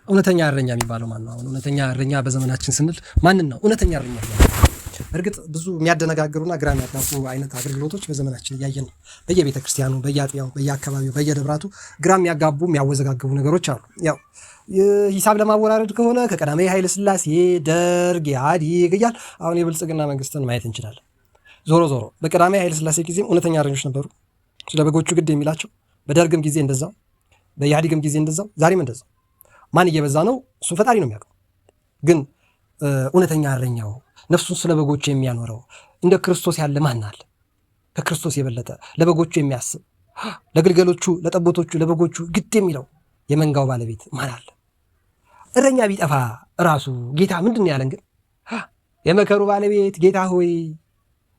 እውነተኛ እረኛ የሚባለው ማን ነው? አሁን እውነተኛ እረኛ በዘመናችን ስንል ማንን ነው እውነተኛ እረኛ? እርግጥ ብዙ የሚያደነጋግሩና ግራ የሚያጋቡ አይነት አገልግሎቶች በዘመናችን እያየን ነው። በየቤተ ክርስቲያኑ፣ በየአጥቢያው፣ በየአካባቢው፣ በየደብራቱ ግራ የሚያጋቡ የሚያወዘጋግቡ ነገሮች አሉ። ያው ሂሳብ ለማወራረድ ከሆነ ከቀዳማዊ ኃይለ ሥላሴ፣ ደርግ፣ ኢህአዴግ እያል አሁን የብልጽግና መንግስትን ማየት እንችላለን። ዞሮ ዞሮ በቀዳማዊ ኃይለ ሥላሴ ጊዜም እውነተኛ እረኞች ነበሩ፣ ስለ በጎቹ ግድ የሚላቸው። በደርግም ጊዜ እንደዛው፣ በኢህአዴግም ጊዜ እንደዛው፣ ዛሬም እንደዛው። ማን እየበዛ ነው? እሱ ፈጣሪ ነው የሚያውቀው። ግን እውነተኛ እረኛው ነፍሱን ስለ በጎቹ የሚያኖረው እንደ ክርስቶስ ያለ ማን አለ? ከክርስቶስ የበለጠ ለበጎቹ የሚያስብ ለግልገሎቹ፣ ለጠቦቶቹ፣ ለበጎቹ ግድ የሚለው የመንጋው ባለቤት ማን አለ? እረኛ ቢጠፋ ራሱ ጌታ ምንድን ያለን? ግን የመከሩ ባለቤት ጌታ ሆይ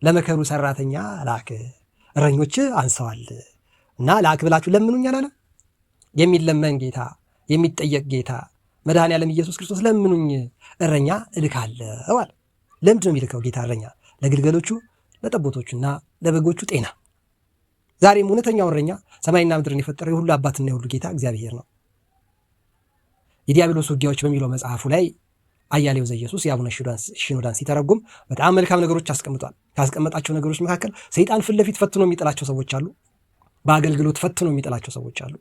ለመከሩ ሰራተኛ ላክ፣ እረኞች አንሰዋል እና ላክ ብላችሁ ለምኑኝ አላለም? የሚለመን ጌታ፣ የሚጠየቅ ጌታ መድኃኔ ዓለም ኢየሱስ ክርስቶስ ለምኑኝ እረኛ እልካለሁ አለ። ለምንድን ነው የሚልከው ጌታ እረኛ? ለግልገሎቹ፣ ለጠቦቶቹና ለበጎቹ ጤና። ዛሬም እውነተኛው እረኛ ሰማይና ምድርን የፈጠረው የሁሉ አባትና የሁሉ ጌታ እግዚአብሔር ነው። የዲያብሎስ ውጊያዎች በሚለው መጽሐፉ ላይ አያሌው ዘኢየሱስ የአቡነ ሽኖዳን ሲተረጉም በጣም መልካም ነገሮች አስቀምጧል። ካስቀመጣቸው ነገሮች መካከል ሰይጣን ፊት ለፊት ፈትኖ የሚጥላቸው ሰዎች አሉ። በአገልግሎት ፈትኖ የሚጥላቸው ሰዎች አሉ።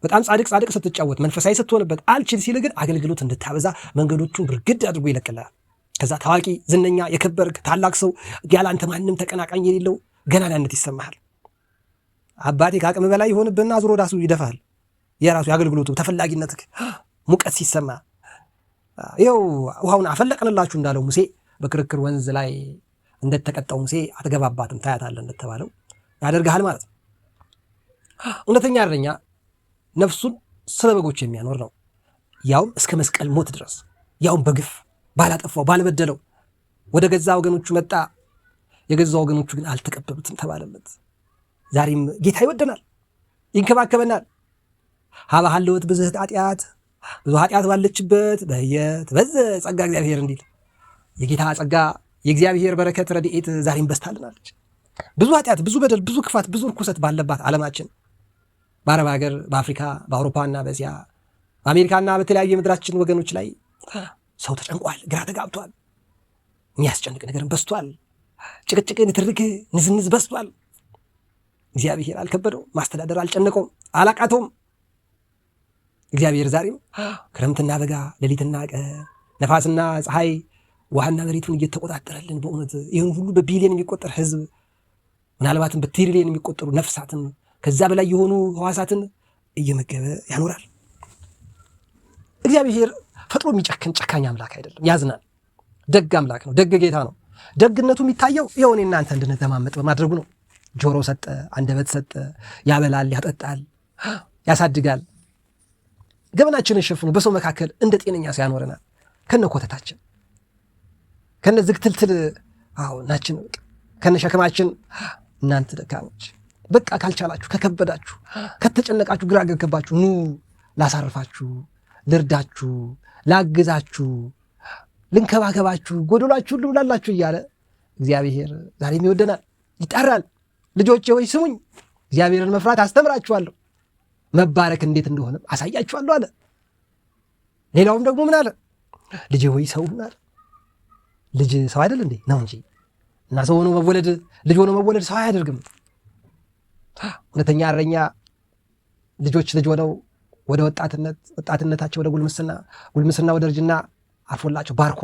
በጣም ጻድቅ ስትጫወት መንፈሳዊ ስትሆንበት አልችል ሲል ግን አገልግሎት እንድታበዛ መንገዶቹን ብርግድ አድርጎ ይለቅልሃል። ከዛ ታዋቂ፣ ዝነኛ፣ የከበርክ ታላቅ ሰው ያላንተ ማንም ተቀናቃኝ የሌለው ገናናነት ይሰማሃል። አባቴ ከአቅም በላይ ይሆንብህና ዙሮ ዳሱ ይደፋል። የራሱ የአገልግሎቱ ተፈላጊነት ሙቀት ሲሰማ ይኸው ውሃውን አፈለቅንላችሁ እንዳለው ሙሴ በክርክር ወንዝ ላይ እንደተቀጣው ሙሴ አትገባባትም ታያታለህ እንደተባለው ያደርግሃል ማለት ነው። እውነተኛ እረኛ ነፍሱን ስለ በጎች የሚያኖር ነው። ያውም እስከ መስቀል ሞት ድረስ፣ ያውም በግፍ ባላጠፋው ባልበደለው ወደ ገዛ ወገኖቹ መጣ፣ የገዛ ወገኖቹ ግን አልተቀበሉትም ተባለለት። ዛሬም ጌታ ይወደናል፣ ይንከባከበናል። ሀበ ሀለወት ብዝህት ኃጢአት፣ ብዙ ኃጢአት ባለችበት በህየት በዘ ጸጋ እግዚአብሔር እንዲል የጌታ ጸጋ የእግዚአብሔር በረከት ረድኤት ዛሬም በስታልናለች። ብዙ ኃጢአት፣ ብዙ በደል፣ ብዙ ክፋት፣ ብዙ ርኩሰት ባለባት ዓለማችን በአረብ ሀገር፣ በአፍሪካ፣ በአውሮፓና በእስያ፣ በአሜሪካና በተለያዩ የምድራችን ወገኖች ላይ ሰው ተጨንቋል፣ ግራ ተጋብቷል። የሚያስጨንቅ ነገርም በስቷል። ጭቅጭቅ፣ ንትርክ፣ ንዝንዝ በስቷል። እግዚአብሔር አልከበደው፣ ማስተዳደር አልጨነቀውም፣ አላቃተውም። እግዚአብሔር ዛሬም ክረምትና በጋ፣ ሌሊትና ቀን፣ ነፋስና ፀሐይ፣ ውሃና መሬቱን እየተቆጣጠረልን በእውነት ይህን ሁሉ በቢሊየን የሚቆጠር ህዝብ ምናልባትም በትሪሊየን የሚቆጠሩ ነፍሳትን ከዛ በላይ የሆኑ ህዋሳትን እየመገበ ያኖራል። እግዚአብሔር ፈጥሮ የሚጨክን ጨካኝ አምላክ አይደለም፣ ያዝናል። ደግ አምላክ ነው፣ ደግ ጌታ ነው። ደግነቱ የሚታየው የሆነ እናንተ እንድንተማመጥ በማድረጉ ነው። ጆሮ ሰጠ፣ አንደበት ሰጠ፣ ያበላል፣ ያጠጣል፣ ያሳድጋል። ገበናችንን ሸፍኖ በሰው መካከል እንደ ጤነኛ ሲያኖረናል። ከነ ኮተታችን፣ ከነ ዝግትልትል ናችን፣ ከነ ሸክማችን እናንተ ደካሞች በቃ ካልቻላችሁ፣ ከከበዳችሁ፣ ከተጨነቃችሁ፣ ግራ ገባችሁ ኑ ላሳርፋችሁ፣ ልርዳችሁ፣ ላግዛችሁ፣ ልንከባከባችሁ፣ ጎደሏችሁ ልሙላላችሁ እያለ እግዚአብሔር ዛሬም ይወደናል፣ ይጠራል። ልጆቼ ሆይ ስሙኝ፣ እግዚአብሔርን መፍራት አስተምራችኋለሁ፣ መባረክ እንዴት እንደሆነ አሳያችኋለሁ አለ። ሌላውም ደግሞ ምን አለ? ልጅ ሆይ ሰው ሁን አለ። ልጅ ሰው አይደል እንዴ? ነው እንጂ እና ሰው ሆኖ መወለድ፣ ልጅ ሆኖ መወለድ ሰው አያደርግም። እውነተኛ እረኛ ልጆች ልጅ ሆነው ወደ ወጣትነት፣ ወጣትነታቸው ወደ ጉልምስና፣ ጉልምስና ወደ እርጅና አልፎላቸው ባርኮ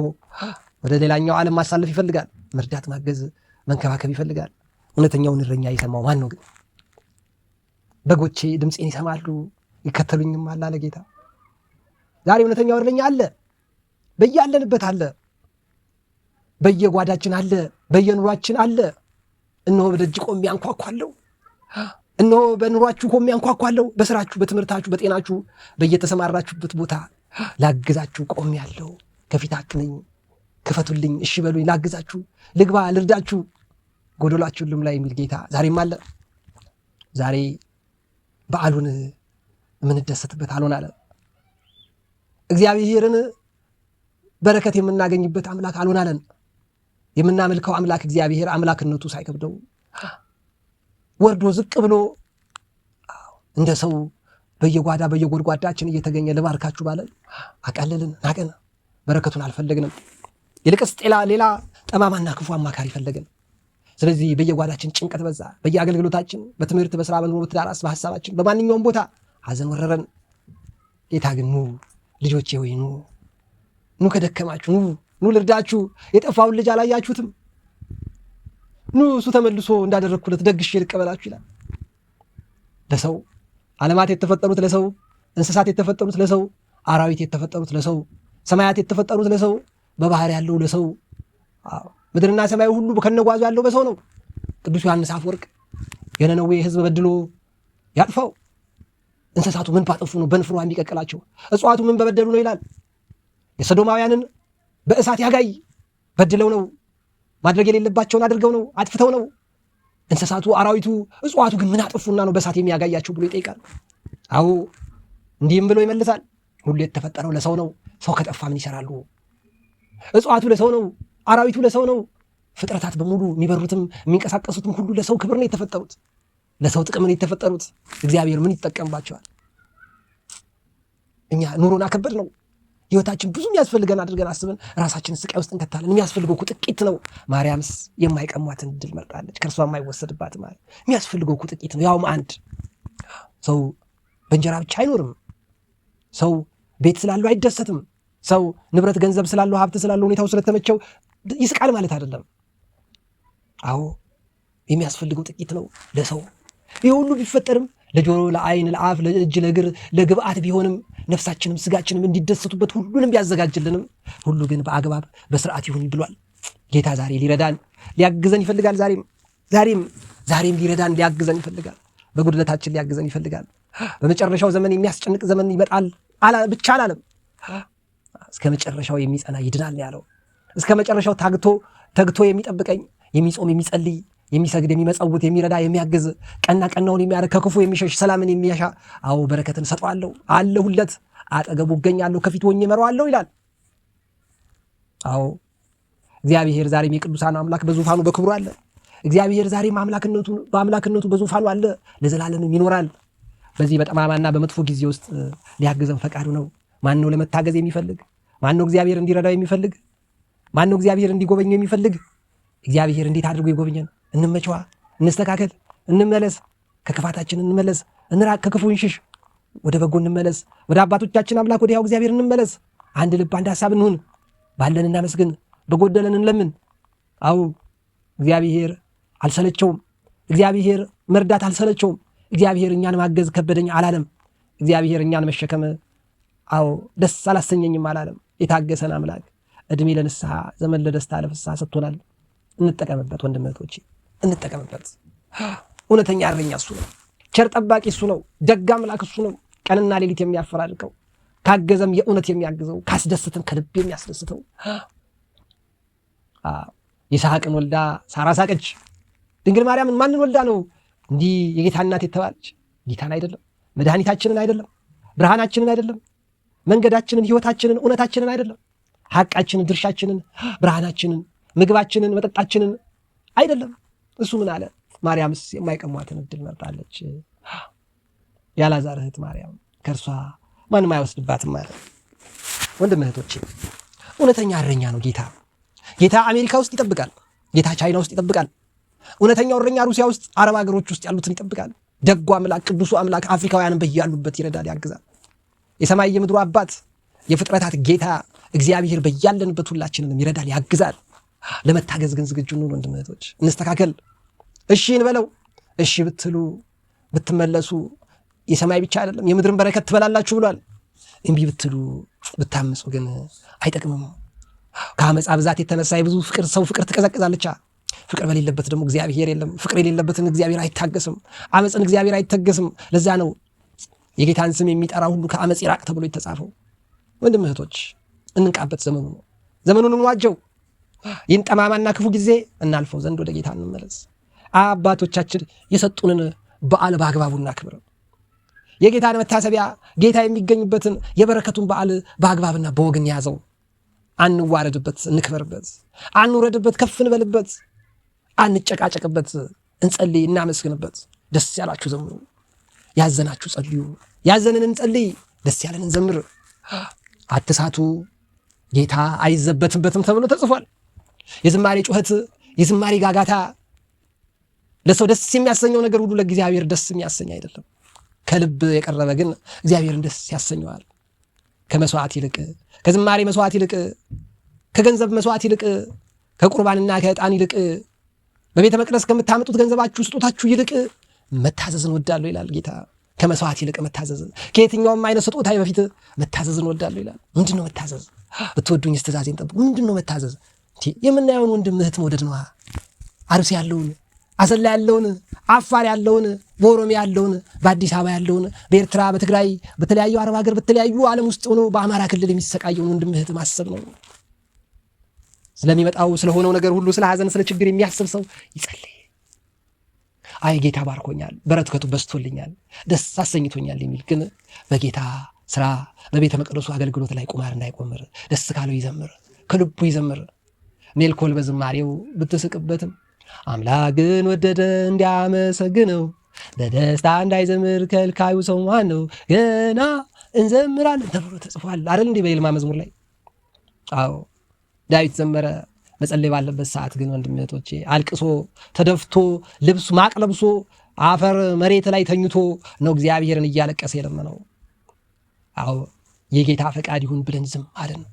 ወደ ሌላኛው ዓለም ማሳለፍ ይፈልጋል። መርዳት፣ ማገዝ፣ መንከባከብ ይፈልጋል። እውነተኛውን እረኛ የሰማው ማን ነው ግን? በጎቼ ድምፄን ይሰማሉ ይከተሉኝም አለ ጌታ። ዛሬ እውነተኛው እረኛ አለ፣ በያለንበት አለ፣ በየጓዳችን አለ፣ በየኑሯችን አለ። እነሆ በደጅ ቆሜ አንኳኳለሁ። እነሆ በኑሯችሁ ቆሜ አንኳኳለሁ። በስራችሁ፣ በትምህርታችሁ፣ በጤናችሁ፣ በየተሰማራችሁበት ቦታ ላግዛችሁ ቆሜያለሁ። ከፊታችሁ ነኝ፣ ክፈቱልኝ፣ እሺ በሉኝ፣ ላግዛችሁ፣ ልግባ፣ ልርዳችሁ፣ ጎደሏችሁ ሁሉም ላይ የሚል ጌታ ዛሬም አለ። ዛሬ በዓሉን የምንደሰትበት አልሆን አለ። እግዚአብሔርን በረከት የምናገኝበት አምላክ አልሆን አለን። የምናመልከው አምላክ እግዚአብሔር አምላክነቱ ሳይከብደው ወርዶ ዝቅ ብሎ እንደ ሰው በየጓዳ በየጎድጓዳችን እየተገኘ ልባርካችሁ ባለ አቀለልን፣ ናቀን፣ በረከቱን አልፈለግንም። ይልቅስ ሌላ ጠማማና ክፉ አማካሪ ፈለግን። ስለዚህ በየጓዳችን ጭንቀት በዛ፣ በየአገልግሎታችን፣ በትምህርት፣ በስራ፣ በኑሮ፣ በትዳር፣ በሐሳባችን፣ በማንኛውም ቦታ ሐዘን ወረረን። ጌታ ግን ኑ ልጆቼ ሆይ ኑ ከደከማችሁ ኑ ልርዳችሁ። የጠፋውን ልጅ አላያችሁትም? ኑ እሱ ተመልሶ እንዳደረግኩለት ደግሼ ልቀበላችሁ ይላል። ለሰው ዓለማት የተፈጠሩት ለሰው፣ እንስሳት የተፈጠሩት ለሰው፣ አራዊት የተፈጠሩት ለሰው፣ ሰማያት የተፈጠሩት ለሰው፣ በባህር ያለው ለሰው፣ ምድርና ሰማይ ሁሉ ከነጓዙ ያለው በሰው ነው። ቅዱስ ዮሐንስ አፈወርቅ የነነዌ ሕዝብ በድሎ ያጥፋው፣ እንስሳቱ ምን ባጠፉ ነው በንፍሯ የሚቀቅላቸው? እጽዋቱ ምን በበደሉ ነው ይላል። የሰዶማውያንን በእሳት ያጋይ በድለው ነው፣ ማድረግ የሌለባቸውን አድርገው ነው፣ አጥፍተው ነው። እንስሳቱ፣ አራዊቱ፣ እጽዋቱ ግን ምን አጠፉና ነው በእሳት የሚያጋያቸው ብሎ ይጠይቃል። አዎ እንዲህም ብሎ ይመልሳል። ሁሉ የተፈጠረው ለሰው ነው። ሰው ከጠፋ ምን ይሰራሉ? እጽዋቱ ለሰው ነው፣ አራዊቱ ለሰው ነው። ፍጥረታት በሙሉ የሚበሩትም የሚንቀሳቀሱትም ሁሉ ለሰው ክብር ነው የተፈጠሩት፣ ለሰው ጥቅም ነው የተፈጠሩት። እግዚአብሔር ምን ይጠቀምባቸዋል? እኛ ኑሮን አከበድ ነው። ህይወታችን ብዙ የሚያስፈልገን አድርገን አስበን ራሳችንን ስቃይ ውስጥ እንከታለን። የሚያስፈልገው እኮ ጥቂት ነው። ማርያምስ የማይቀሟትን እድል መርጣለች፣ ከእርሷ የማይወሰድባት ማለት። የሚያስፈልገው እኮ ጥቂት ነው፣ ያውም አንድ። ሰው በእንጀራ ብቻ አይኖርም። ሰው ቤት ስላለው አይደሰትም። ሰው ንብረት፣ ገንዘብ ስላለው፣ ሀብት ስላለው፣ ሁኔታው ስለተመቸው ይስቃል ማለት አይደለም። አዎ የሚያስፈልገው ጥቂት ነው ለሰው። ይህ ሁሉ ቢፈጠርም ለጆሮ፣ ለአይን፣ ለአፍ፣ ለእጅ፣ ለእግር፣ ለግብአት ቢሆንም ነፍሳችንም ስጋችንም እንዲደሰቱበት ሁሉንም ቢያዘጋጅልንም ሁሉ ግን በአግባብ በስርዓት ይሁን ብሏል። ጌታ ዛሬ ሊረዳን ሊያግዘን ይፈልጋል። ዛሬም ሊረዳን ሊያግዘን ይፈልጋል። በጉድለታችን ሊያግዘን ይፈልጋል። በመጨረሻው ዘመን የሚያስጨንቅ ዘመን ይመጣል ብቻ አላለም። እስከ መጨረሻው የሚጸና ይድናል ያለው። እስከ መጨረሻው ተግቶ የሚጠብቀኝ፣ የሚጾም፣ የሚጸልይ፣ የሚሰግድ፣ የሚመጸውት፣ የሚረዳ፣ የሚያግዝ፣ ቀና ቀናውን የሚያደርግ፣ ከክፉ የሚሸሽ፣ ሰላምን የሚያሻ፣ አዎ በረከትን ሰጠዋለሁ፣ አለሁለት፣ አጠገቡ እገኛለሁ፣ ከፊት ሆኜ እመራዋለሁ ይላል። አዎ እግዚአብሔር ዛሬም የቅዱሳን አምላክ በዙፋኑ በክብሩ አለ። እግዚአብሔር ዛሬም በአምላክነቱ በዙፋኑ አለ፣ ለዘላለምም ይኖራል። በዚህ በጠማማና በመጥፎ ጊዜ ውስጥ ሊያግዘን ፈቃዱ ነው። ማን ነው ለመታገዝ የሚፈልግ? ማን ነው እግዚአብሔር እንዲረዳው የሚፈልግ? ማን ነው እግዚአብሔር እንዲጎበኘው የሚፈልግ? እግዚአብሔር እንዴት አድርጎ ይጎበኘን? እንመቸዋ፣ እንስተካከል፣ እንመለስ፣ ከክፋታችን እንመለስ፣ እንራቅ፣ ከክፉ እንሽሽ፣ ወደ በጎ እንመለስ፣ ወደ አባቶቻችን አምላክ ወደ ሕያው እግዚአብሔር እንመለስ። አንድ ልብ፣ አንድ ሐሳብ እንሁን። ባለን እናመስግን፣ በጎደለን እንለምን። አዎ እግዚአብሔር አልሰለቸውም። እግዚአብሔር መርዳት አልሰለቸውም። እግዚአብሔር እኛን ማገዝ ከበደኝ አላለም። እግዚአብሔር እኛን መሸከም ደስ አላሰኘኝም አላለም። የታገሰን አምላክ እድሜ ለንስሐ ዘመን ለደስታ ለፍስሐ ሰጥቶናል። እንጠቀምበት ወንድም እህቶቼ፣ እንጠቀምበት። እውነተኛ እረኛ እሱ ነው። ቸር ጠባቂ እሱ ነው። ደግ አምላክ እሱ ነው። ቀንና ሌሊት የሚያፈራርቀው፣ ካገዘም የእውነት የሚያግዘው፣ ካስደስትም ከልብ የሚያስደስተው። ይስሐቅን ወልዳ ሳራ ሳቀች። ድንግል ማርያምን ማንን ወልዳ ነው እንዲህ የጌታ እናት የተባለች? ጌታን አይደለም? መድኃኒታችንን አይደለም? ብርሃናችንን አይደለም? መንገዳችንን፣ ህይወታችንን፣ እውነታችንን አይደለም? ሐቃችንን፣ ድርሻችንን፣ ብርሃናችንን፣ ምግባችንን፣ መጠጣችንን አይደለም? እሱ ምን አለ? ማርያምስ የማይቀሟትን እድል መርጣለች። የአልዓዛር እህት ማርያም ከእርሷ ማንም አይወስድባትም ማለት። ወንድም እህቶቼ፣ እውነተኛ እረኛ ነው ጌታ። ጌታ አሜሪካ ውስጥ ይጠብቃል። ጌታ ቻይና ውስጥ ይጠብቃል። እውነተኛው እረኛ ሩሲያ ውስጥ፣ አረብ ሀገሮች ውስጥ ያሉትን ይጠብቃል። ደጉ አምላክ፣ ቅዱሱ አምላክ አፍሪካውያንን በያሉበት ይረዳል፣ ያግዛል። የሰማይ የምድሩ አባት፣ የፍጥረታት ጌታ እግዚአብሔር በያለንበት ሁላችንንም ይረዳል፣ ያግዛል። ለመታገዝ ግን ዝግጁ ነው። ወንድም እህቶች፣ እንስተካከል። እሺ እንበለው። እሺ ብትሉ ብትመለሱ የሰማይ ብቻ አይደለም የምድርን በረከት ትበላላችሁ ብሏል። እምቢ ብትሉ ብታምፁ ግን አይጠቅምም። ከአመፃ ብዛት የተነሳ የብዙ ሰው ፍቅር ትቀዘቅዛለች። ፍቅር በሌለበት ደግሞ እግዚአብሔር የለም። ፍቅር የሌለበትን እግዚአብሔር አይታገስም። አመፅን እግዚአብሔር አይታገስም። ለዛ ነው የጌታን ስም የሚጠራ ሁሉ ከአመፅ ይራቅ ተብሎ የተጻፈው። ወንድም እህቶች፣ እንንቃበት። ዘመኑ ነው። ዘመኑን እንዋጀው። ይህን ጠማማና ክፉ ጊዜ እናልፈው ዘንድ ወደ ጌታ እንመለስ። አባቶቻችን የሰጡንን በዓል በአግባቡ እናክብር። የጌታን መታሰቢያ፣ ጌታ የሚገኝበትን የበረከቱን በዓል በአግባብና በወግን ያዘው። አንዋረድበት፣ እንክበርበት። አንውረድበት፣ ከፍ እንበልበት። አንጨቃጨቅበት፣ እንጸልይ፣ እናመስግንበት። ደስ ያላችሁ ዘምሩ፣ ያዘናችሁ ጸልዩ፣ ያዘንን እንጸልይ፣ ደስ ያለን እንዘምር። አትሳቱ፣ ጌታ አይዘበትበትም ተብሎ ተጽፏል። የዝማሬ ጩኸት፣ የዝማሬ ጋጋታ ለሰው ደስ የሚያሰኘው ነገር ሁሉ ለእግዚአብሔር ደስ የሚያሰኝ አይደለም። ከልብ የቀረበ ግን እግዚአብሔርን ደስ ያሰኘዋል። ከመስዋዕት ይልቅ፣ ከዝማሬ መስዋዕት ይልቅ፣ ከገንዘብ መስዋዕት ይልቅ፣ ከቁርባንና ከዕጣን ይልቅ፣ በቤተ መቅደስ ከምታመጡት ገንዘባችሁ ስጦታችሁ ይልቅ መታዘዝን ወዳለሁ ይላል ጌታ። ከመስዋዕት ይልቅ መታዘዝን፣ ከየትኛውም አይነት ስጦታ በፊት መታዘዝን ወዳለሁ ይላል። ምንድን ነው መታዘዝ? ብትወዱኝ ትእዛዜን ጠብቁ። ምንድን ነው መታዘዝ? የምናየውን ወንድም እህት መውደድ ነዋ። አርሲ ያለውን፣ አሰላ ያለውን፣ አፋር ያለውን፣ በኦሮሚያ ያለውን፣ በአዲስ አበባ ያለውን፣ በኤርትራ፣ በትግራይ፣ በተለያዩ አረብ ሀገር፣ በተለያዩ ዓለም ውስጥ ሆኖ በአማራ ክልል የሚሰቃየውን ወንድም እህት ማሰብ ነው። ስለሚመጣው ስለሆነው ነገር ሁሉ፣ ስለ ሐዘን፣ ስለ ችግር የሚያስብ ሰው ይጸልይ። አይ ጌታ ባርኮኛል፣ በረከቱ በስቶልኛል፣ ደስ አሰኝቶኛል የሚል ግን በጌታ ስራ በቤተ መቅደሱ አገልግሎት ላይ ቁማር እንዳይቆምር፣ ደስ ካለው ይዘምር፣ ከልቡ ይዘምር። ሜልኮል በዝማሬው ብትስቅበትም አምላክን ወደደ እንዲያመሰግነው፣ በደስታ እንዳይዘምር ከልካዩ ሰው ማን ነው? ገና እንዘምራለን ተብሎ ተጽፏል አይደል? እንዲህ በይልማ መዝሙር ላይ አዎ ዳዊት ዘመረ። መጸለይ ባለበት ሰዓት ግን ወንድም እህቶቼ አልቅሶ ተደፍቶ ልብሱ ማቅ ለብሶ አፈር መሬት ላይ ተኝቶ ነው እግዚአብሔርን እያለቀሰ የለመነው። አዎ የጌታ ፈቃድ ይሁን ብለን ዝም አልን።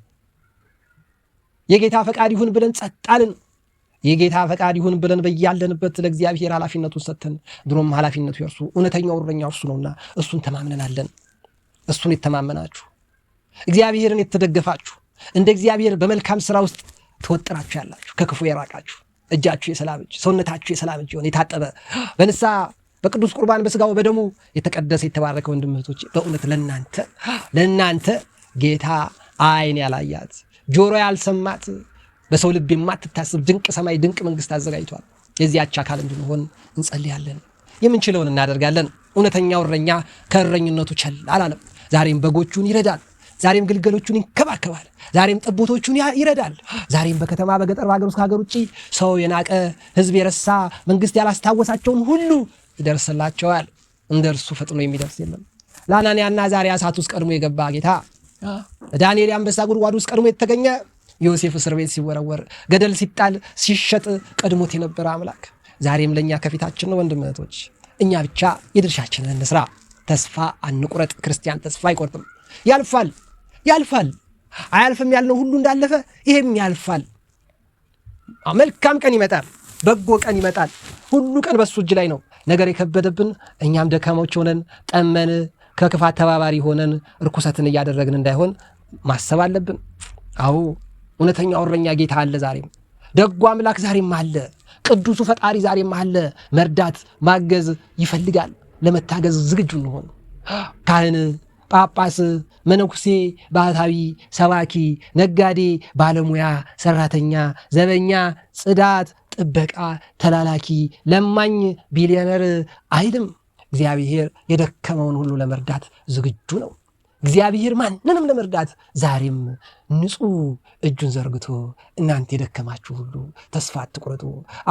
የጌታ ፈቃድ ይሁን ብለን ጸጥ አልን። የጌታ ፈቃድ ይሁን ብለን በያለንበት ለእግዚአብሔር ኃላፊነቱን ሰጥተን፣ ድሮም ኃላፊነቱ የእርሱ እውነተኛው እረኛ እርሱ ነውና እሱን ተማምነናለን። እሱን የተማመናችሁ እግዚአብሔርን የተደገፋችሁ እንደ እግዚአብሔር በመልካም ስራ ውስጥ ተወጥራችሁ ያላችሁ፣ ከክፉ የራቃችሁ፣ እጃችሁ የሰላም እጅ፣ ሰውነታችሁ የሰላም እጅ ሆነ የታጠበ በንስሐ በቅዱስ ቁርባን በስጋው በደሙ የተቀደሰ የተባረከ ወንድም እህቶቼ በእውነት ለእናንተ ጌታ ዓይን ያላያት ጆሮ ያልሰማት በሰው ልብ የማትታስብ ድንቅ ሰማይ ድንቅ መንግስት አዘጋጅቷል። የዚያች አካል እንድንሆን እንጸልያለን። የምንችለውን እናደርጋለን። እውነተኛው እረኛ ከእረኝነቱ ቸል አላለም። ዛሬም በጎቹን ይረዳል። ዛሬም ግልገሎቹን ይንከባከባል። ዛሬም ጠቦቶቹን ይረዳል። ዛሬም በከተማ በገጠር በሀገር ውስጥ ከሀገር ውጭ ሰው የናቀ ሕዝብ የረሳ መንግስት ያላስታወሳቸውን ሁሉ ይደርስላቸዋል። እንደ እርሱ ፈጥኖ የሚደርስ የለም። ለአናንያና አዛርያ እሳት ውስጥ ቀድሞ የገባ ጌታ፣ ዳንኤል አንበሳ ጉድጓድ ውስጥ ቀድሞ የተገኘ፣ ዮሴፍ እስር ቤት ሲወረወር ገደል ሲጣል ሲሸጥ ቀድሞት የነበረ አምላክ ዛሬም ለእኛ ከፊታችን ነው። ወንድም እህቶች እኛ ብቻ የድርሻችንን እንስራ። ተስፋ አንቁረጥ። ክርስቲያን ተስፋ አይቆርጥም። ያልፋል። አያልፍም ያልነው ሁሉ እንዳለፈ ይሄም ያልፋል። መልካም ቀን ይመጣል፣ በጎ ቀን ይመጣል። ሁሉ ቀን በሱ እጅ ላይ ነው። ነገር የከበደብን እኛም ደካሞች ሆነን ጠመን ከክፋት ተባባሪ ሆነን ርኩሰትን እያደረግን እንዳይሆን ማሰብ አለብን። አዎ እውነተኛው እረኛ ጌታ አለ። ዛሬም ደጉ አምላክ ዛሬም አለ። ቅዱሱ ፈጣሪ ዛሬም አለ። መርዳት ማገዝ ይፈልጋል። ለመታገዝ ዝግጁ እንሆን። ካህን፣ ጳጳስ፣ መነኩሴ፣ ባህታዊ፣ ሰባኪ፣ ነጋዴ፣ ባለሙያ፣ ሰራተኛ፣ ዘበኛ፣ ጽዳት፣ ጥበቃ፣ ተላላኪ፣ ለማኝ፣ ቢሊዮነር አይልም። እግዚአብሔር የደከመውን ሁሉ ለመርዳት ዝግጁ ነው። እግዚአብሔር ማንንም ለመርዳት ዛሬም ንጹሕ እጁን ዘርግቶ እናንተ የደከማችሁ ሁሉ ተስፋ አትቁረጡ።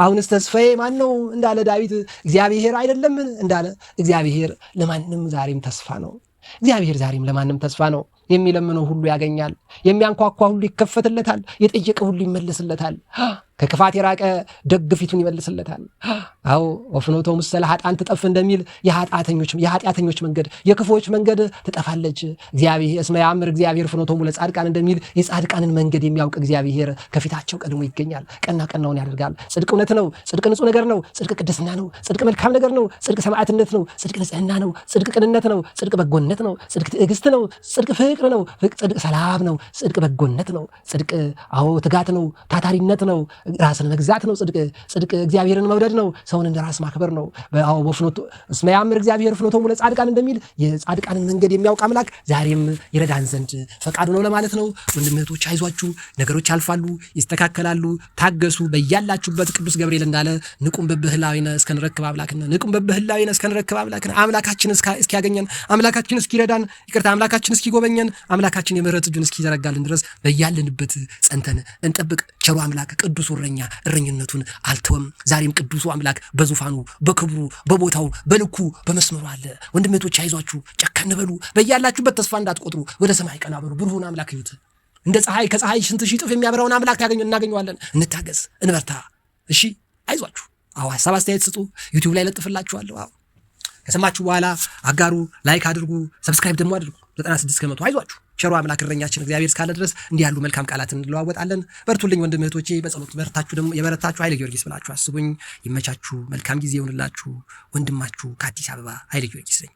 አሁንስ ተስፋዬ ማን ነው እንዳለ ዳዊት እግዚአብሔር አይደለምን እንዳለ እግዚአብሔር ለማንም ዛሬም ተስፋ ነው። እግዚአብሔር ዛሬም ለማንም ተስፋ ነው። የሚለምነው ሁሉ ያገኛል። የሚያንኳኳ ሁሉ ይከፈትለታል። የጠየቀ ሁሉ ይመለስለታል። ከክፋት የራቀ ደግ ፊቱን ይመልስለታል። አዎ ወፍኖቶ ሙሰለ ኃጥአን ትጠፍ እንደሚል የኃጢአተኞች መንገድ የክፉዎች መንገድ ትጠፋለች። እግዚአብሔር እስመ ያምር እግዚአብሔር ፍኖቶሙ ለጻድቃን እንደሚል የጻድቃንን መንገድ የሚያውቅ እግዚአብሔር ከፊታቸው ቀድሞ ይገኛል። ቀና ቀናውን ያደርጋል። ጽድቅ እውነት ነው። ጽድቅ ንጹህ ነገር ነው። ጽድቅ ቅድስና ነው። ጽድቅ መልካም ነገር ነው። ጽድቅ ሰማዕትነት ነው። ጽድቅ ንጽህና ነው። ጽድቅ ቅንነት ነው። ጽድቅ በጎነት ነው። ጽድቅ ትዕግስት ነው። ጽድቅ ፍቅር ነው። ጽድቅ ሰላም ነው። ጽድቅ በጎነት ነው። ጽድቅ አዎ ትጋት ነው። ታታሪነት ነው። ራስን መግዛት ነው። ጽድቅ እግዚአብሔርን መውደድ ነው። ሰውን እንደ ራስ ማክበር ነው። አዎ በፍኖቶ እስመ ያምር እግዚአብሔር ፍኖቶሙ ለጻድቃን እንደሚል የጻድቃንን መንገድ የሚያውቅ አምላክ ዛሬም ይረዳን ዘንድ ፈቃዱ ነው ለማለት ነው። ወንድም እህቶች አይዟችሁ፣ ነገሮች ያልፋሉ፣ ይስተካከላሉ። ታገሱ። በያላችሁበት ቅዱስ ገብርኤል እንዳለ ንቁም በብህላዊነ እስከንረክብ አምላክነ ንቁም በብህላዊነ እስከንረክብ አምላክነ አምላካችን እስኪያገኘን አምላካችን እስኪረዳን ይቅርታ አምላካችን እስኪጎበኘን አምላካችን የምህረት እጁን እስኪዘረጋልን ድረስ በያለንበት ጸንተን እንጠብቅ። ቸሩ አምላክ ቅዱስ እረኛ እረኝነቱን አልተወም። ዛሬም ቅዱሱ አምላክ በዙፋኑ በክብሩ በቦታው በልኩ በመስመሩ አለ። ወንድሜቶች አይዟችሁ፣ ጨከን በሉ። በያላችሁበት ተስፋ እንዳትቆጥሩ፣ ወደ ሰማይ ቀና በሉ። ብሩህን አምላክ እዩት። እንደ ፀሐይ ከፀሐይ ስንት ሺህ እጥፍ የሚያበራውን አምላክ እናገኘዋለን። እንታገዝ፣ እንበርታ። እሺ አይዟችሁ። አዎ ሀሳብ አስተያየት ስጡ። ዩቲዩብ ላይ ለጥፍላችኋለሁ። አዎ ከሰማችሁ በኋላ አጋሩ፣ ላይክ አድርጉ፣ ሰብስክራይብ ደግሞ አድርጉ። 96% አይዟችሁ። ቸሩ አምላክ እረኛችን እግዚአብሔር እስካለ ድረስ እንዲህ ያሉ መልካም ቃላትን እንለዋወጣለን። በርቱልኝ ወንድም እህቶቼ፣ በጸሎት በርታችሁ ደግሞ የበረታችሁ ኃይለ ጊዮርጊስ ብላችሁ አስቡኝ። ይመቻችሁ። መልካም ጊዜ ይሁንላችሁ። ወንድማችሁ ከአዲስ አበባ ኃይለ ጊዮርጊስ ነኝ።